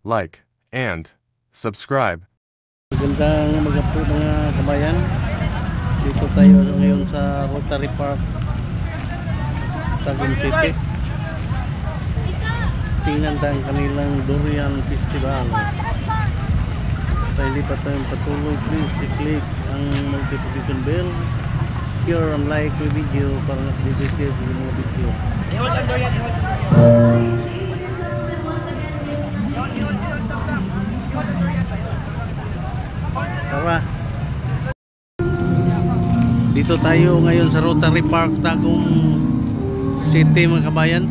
like, and subscribe. Magandang umaga po mga kabayan. Dito tayo ngayon sa Rotary Park, Tagum City. Tingnan tayo ang kanilang Durian Festival. Sa hindi pa tayong patuloy, please i-click ang notification bell, share and like the video para na-update kayo sa mga video. Tara. Dito tayo ngayon sa Rotary Park, Tagum City mga kabayan.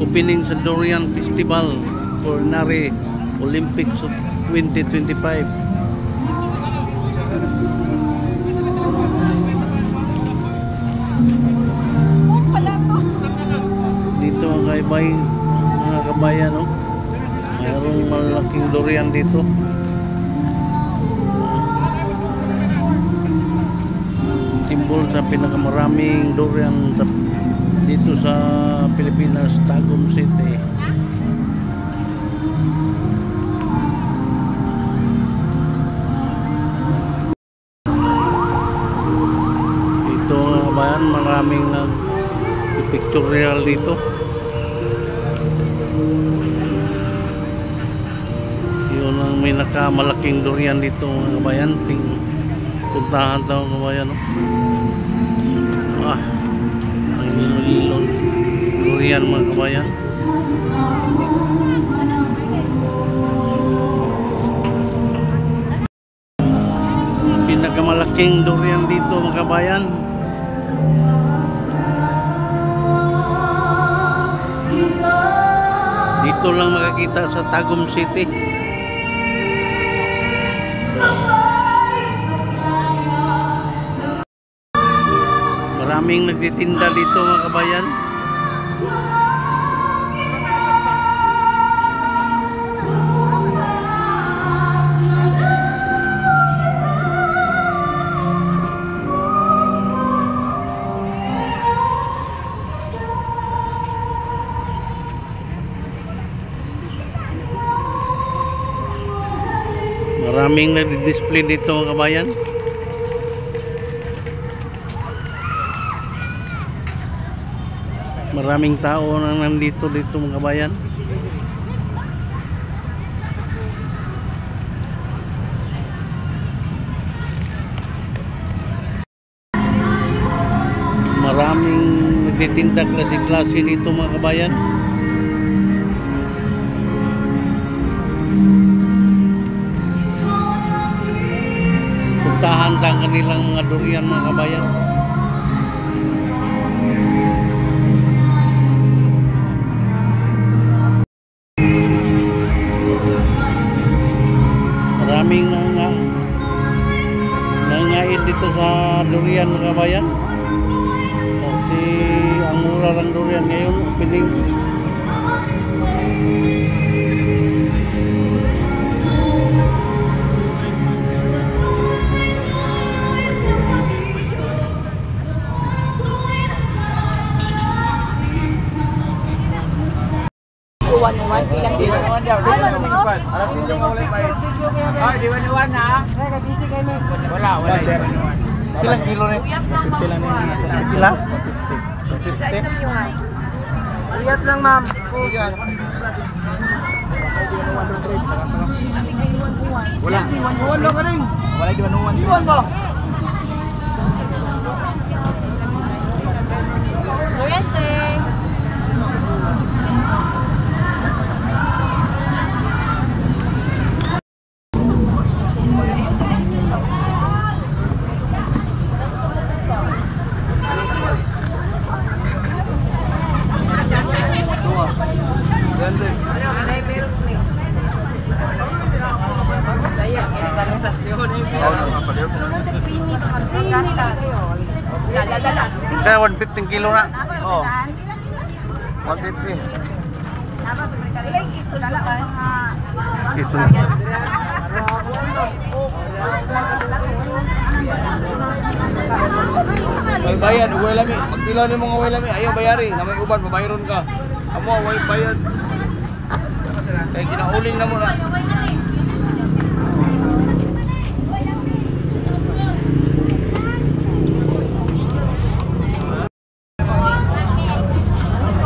Opening sa Durian Festival for Nari Olympics of 2025. Dito mga kabayan, no? Mayroong malaking durian dito. Simbol sa pinakamaraming durian dito sa Pilipinas, Tagum City. Dito mga kabayan, maraming nag-pictorial dito. Yun ang may nakamalaking durian dito mga kabayan. Puntahan daw mga kabayan, no? Ang ilong durian mga kabayan. Pinakamalaking durian dito mga kabayan. Dito lang makakita sa Tagum City. Maraming nagtitinda dito mga kabayan. Maraming nag-display dito mga kabayan. Maraming tao na nandito mga kabayan. Maraming nagtitinda klase-klase dito mga kabayan. Puntahan ang kanilang mga durian mga kabayan. Maraming nangain dito sa durian mga kabayan. Kasi ang mura ng durian ngayon, opening. One bilang di one daw. Alam hindi mo ulit pa. Ah, di one na. Kaya busy kayo. Wala. Ilang kilo ni? 50 lang ni. Ilang? 50. Iyat lang ma'am. Iyat. Wala. Iwan lang ka rin. Wala di one. Iwan ba? Ayan sir. Kaya 115 kilo na. Oh. 150. Ito. May bayad, uway lami. Pag tilaw ni mga uway lami, ayaw bayari. Na may uban, babayron ka. Amo, uway bayad. Kaya ginauling na mo na.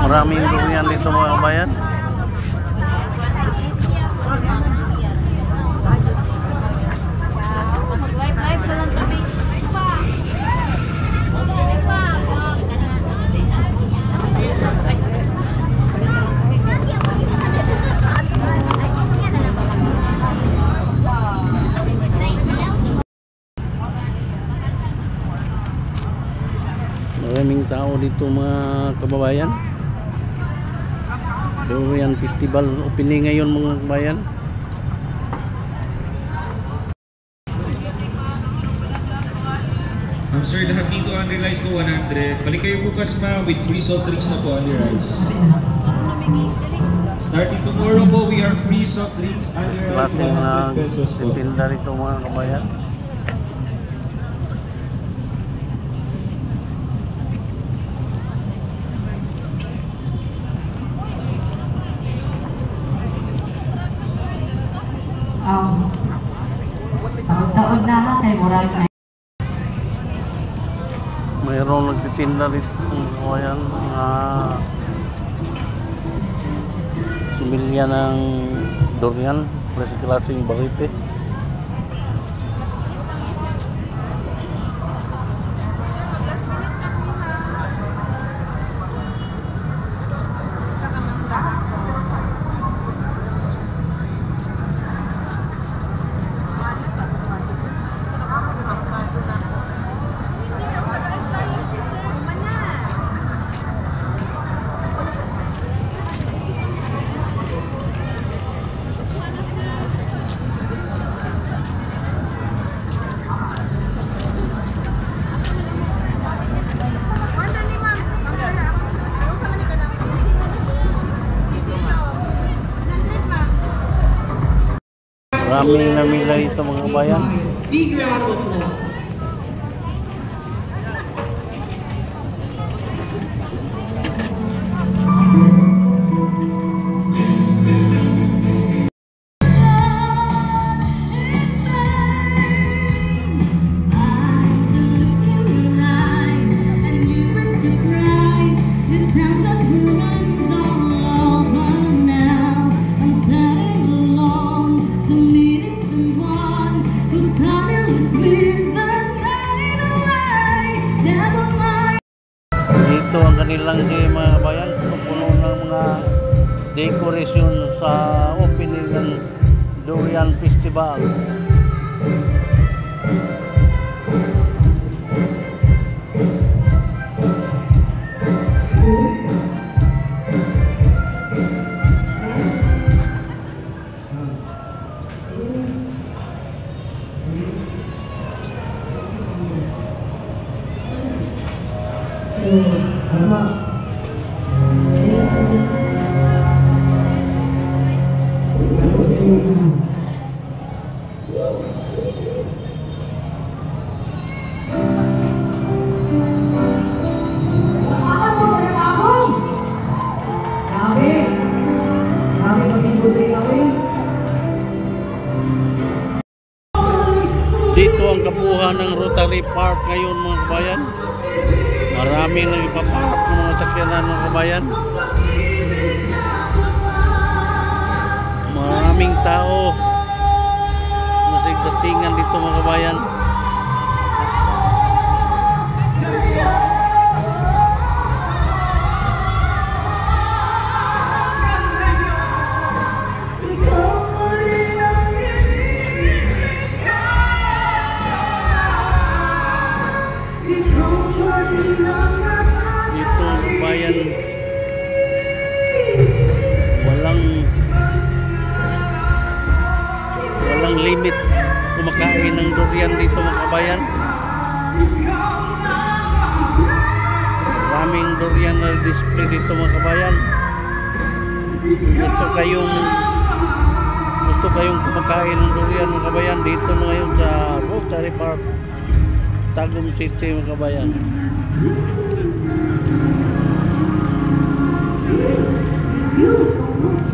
Maraming durian dito mga kabayan. Live na lang kami. Maraming tao dito mga kababayan. Durian Festival opening ngayon mga kabayan. I'm sorry, lahat dito under rice po 100. Balik kayo bukas ma with free soft drinks na po under rice. Starting tomorrow po, we are free soft drinks under rice Klaseng 100 pesos po. tinda dito mga kabayan. Taon na kay murag na. Mayroong nagtitinda dito mga kabayan. Sumilya ng durian, klaseng barite. Maraming namila dito mga kabayan. Big round of applause. Dito ang kanilang mga kabayan, puno ng mga decoration sa opening ng Durian Festival. Dito ang kabuuan ng Rotary Park ngayon mga kabayan. Maraming nang ipapark ng mga sakyanan mga kabayan. Maraming tao na sigdatingan dito mga kabayan. Dito bayan walang limit kumakain ng durian dito mga kabayan. Maraming durian na display dito mga kabayan. Gusto kayong kumakain ng durian mga kabayan, dito na ngayon sa Rotary Park, Tagum City mga kabayan. You